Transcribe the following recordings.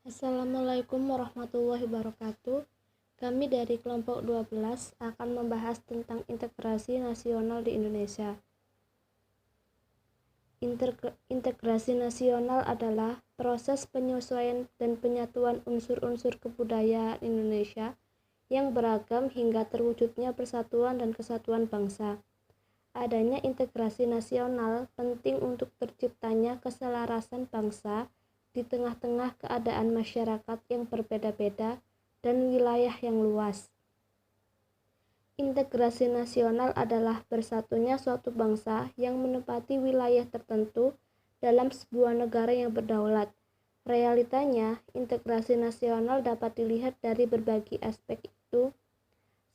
Assalamualaikum warahmatullahi wabarakatuh. Kami dari kelompok 12 akan membahas tentang integrasi nasional di Indonesia. Integrasi nasional adalah proses penyesuaian dan penyatuan unsur-unsur kebudayaan Indonesia yang beragam hingga terwujudnya persatuan dan kesatuan bangsa. Adanya integrasi nasional penting untuk terciptanya keselarasan bangsa di tengah-tengah keadaan masyarakat yang berbeda-beda dan wilayah yang luas. Integrasi nasional adalah bersatunya suatu bangsa yang menempati wilayah tertentu dalam sebuah negara yang berdaulat. Realitanya, integrasi nasional dapat dilihat dari berbagai aspek itu.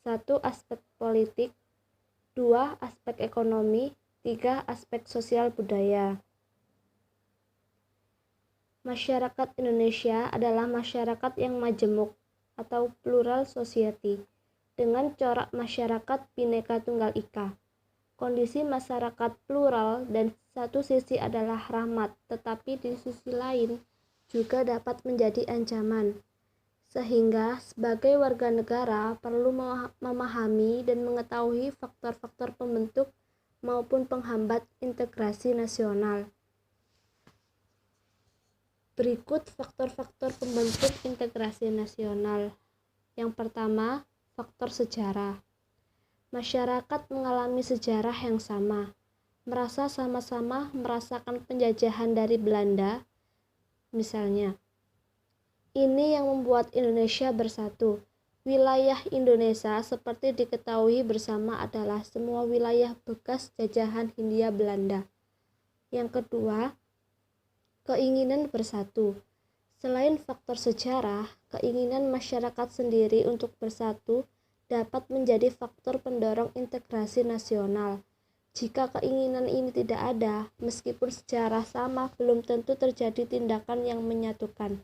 1. Aspek politik, 2. Aspek ekonomi, 3. Aspek sosial budaya. Masyarakat Indonesia adalah masyarakat yang majemuk atau plural society dengan corak masyarakat Bhinneka Tunggal Ika. Kondisi masyarakat plural dan satu sisi adalah rahmat, tetapi di sisi lain juga dapat menjadi ancaman. Sehingga sebagai warga negara perlu memahami dan mengetahui faktor-faktor pembentuk maupun penghambat integrasi nasional. Berikut faktor-faktor pembentuk integrasi nasional. Yang pertama, faktor sejarah. Masyarakat mengalami sejarah yang sama, merasa sama-sama merasakan penjajahan dari Belanda, misalnya. Ini yang membuat Indonesia bersatu. Wilayah Indonesia seperti diketahui bersama adalah semua wilayah bekas jajahan Hindia Belanda. Yang kedua, keinginan bersatu. Selain faktor sejarah, keinginan masyarakat sendiri untuk bersatu dapat menjadi faktor pendorong integrasi nasional. Jika keinginan ini tidak ada, meskipun sejarah sama, belum tentu terjadi tindakan yang menyatukan.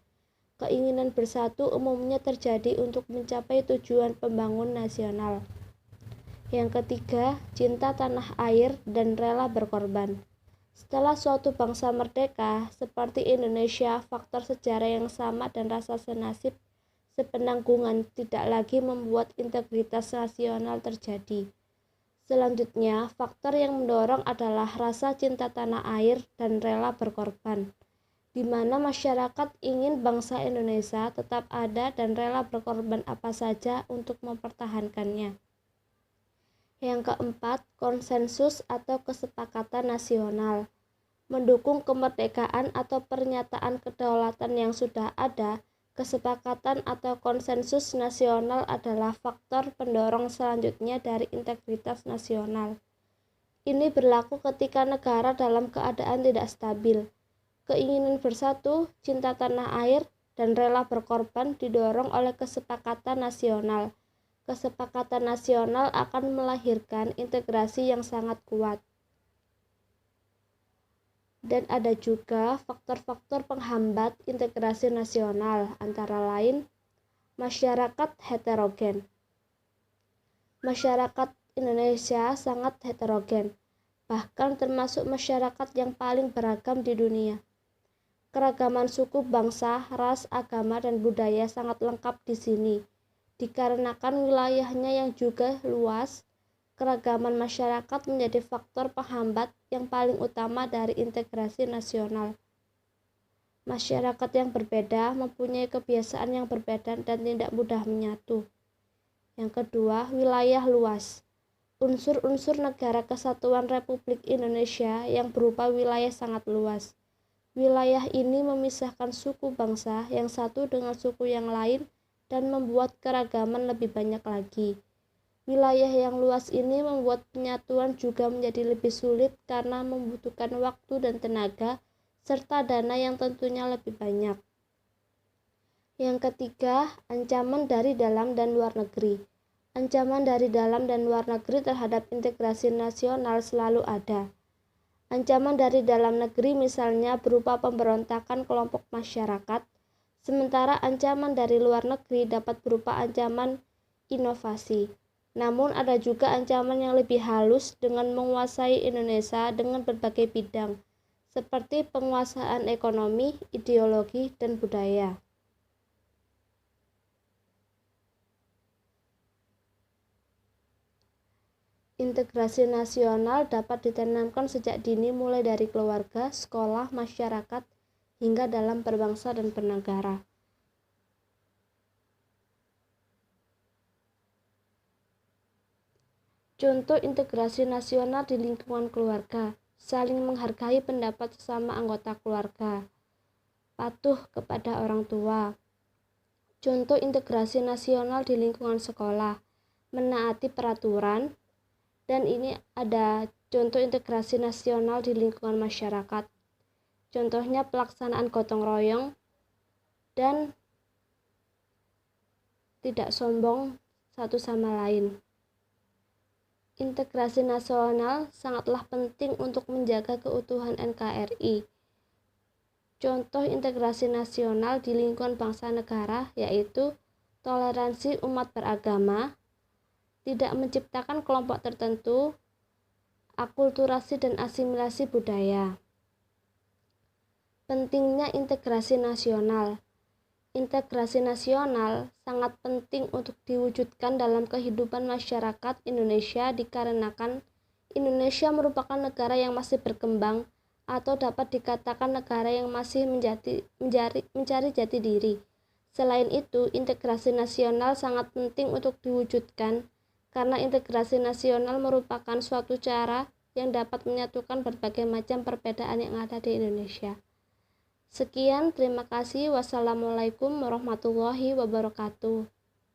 Keinginan bersatu umumnya terjadi untuk mencapai tujuan pembangunan nasional. Yang ketiga, cinta tanah air dan rela berkorban. Setelah suatu bangsa merdeka seperti Indonesia, faktor sejarah yang sama dan rasa senasib sepenanggungan tidak lagi membuat integritas nasional terjadi. Selanjutnya, faktor yang mendorong adalah rasa cinta tanah air dan rela berkorban, di mana masyarakat ingin bangsa Indonesia tetap ada dan rela berkorban apa saja untuk mempertahankannya. Yang keempat, konsensus atau kesepakatan nasional. Mendukung kemerdekaan atau pernyataan kedaulatan yang sudah ada, kesepakatan atau konsensus nasional adalah faktor pendorong selanjutnya dari integritas nasional. Ini berlaku ketika negara dalam keadaan tidak stabil. Keinginan bersatu, cinta tanah air, dan rela berkorban didorong oleh kesepakatan nasional. Kesepakatan nasional akan melahirkan integrasi yang sangat kuat. Dan ada juga faktor-faktor penghambat integrasi nasional, antara lain masyarakat heterogen. Masyarakat Indonesia sangat heterogen, bahkan termasuk masyarakat yang paling beragam di dunia. Keragaman suku, bangsa, ras, agama, dan budaya sangat lengkap di sini. Dikarenakan wilayahnya yang juga luas, keragaman masyarakat menjadi faktor penghambat yang paling utama dari integrasi nasional. Masyarakat yang berbeda mempunyai kebiasaan yang berbeda dan tidak mudah menyatu. Yang kedua, wilayah luas. Unsur-unsur negara kesatuan Republik Indonesia yang berupa wilayah sangat luas. Wilayah ini memisahkan suku bangsa yang satu dengan suku yang lain dan membuat keragaman lebih banyak lagi. Wilayah yang luas ini membuat penyatuan juga menjadi lebih sulit karena membutuhkan waktu dan tenaga, serta dana yang tentunya lebih banyak. Yang ketiga, ancaman dari dalam dan luar negeri. Ancaman dari dalam dan luar negeri terhadap integrasi nasional selalu ada. Ancaman dari dalam negeri misalnya berupa pemberontakan kelompok masyarakat, sementara ancaman dari luar negeri dapat berupa ancaman inovasi. Namun ada juga ancaman yang lebih halus dengan menguasai Indonesia dengan berbagai bidang, seperti penguasaan ekonomi, ideologi, dan budaya. Integrasi nasional dapat ditanamkan sejak dini mulai dari keluarga, sekolah, masyarakat, hingga dalam berbangsa dan bernegara. Contoh integrasi nasional di lingkungan keluarga: saling menghargai pendapat sesama anggota keluarga, patuh kepada orang tua. Contoh integrasi nasional di lingkungan sekolah: menaati peraturan. Dan ini ada contoh integrasi nasional di lingkungan masyarakat. Contohnya pelaksanaan gotong royong dan tidak sombong satu sama lain. Integrasi nasional sangatlah penting untuk menjaga keutuhan NKRI. Contoh integrasi nasional di lingkungan bangsa negara yaitu toleransi umat beragama, tidak menciptakan kelompok tertentu, akulturasi dan asimilasi budaya. Pentingnya integrasi nasional. Integrasi nasional sangat penting untuk diwujudkan dalam kehidupan masyarakat Indonesia dikarenakan Indonesia merupakan negara yang masih berkembang atau dapat dikatakan negara yang masih mencari jati diri. Selain itu, integrasi nasional sangat penting untuk diwujudkan karena integrasi nasional merupakan suatu cara yang dapat menyatukan berbagai macam perbedaan yang ada di Indonesia. Sekian, terima kasih. Wassalamualaikum warahmatullahi wabarakatuh.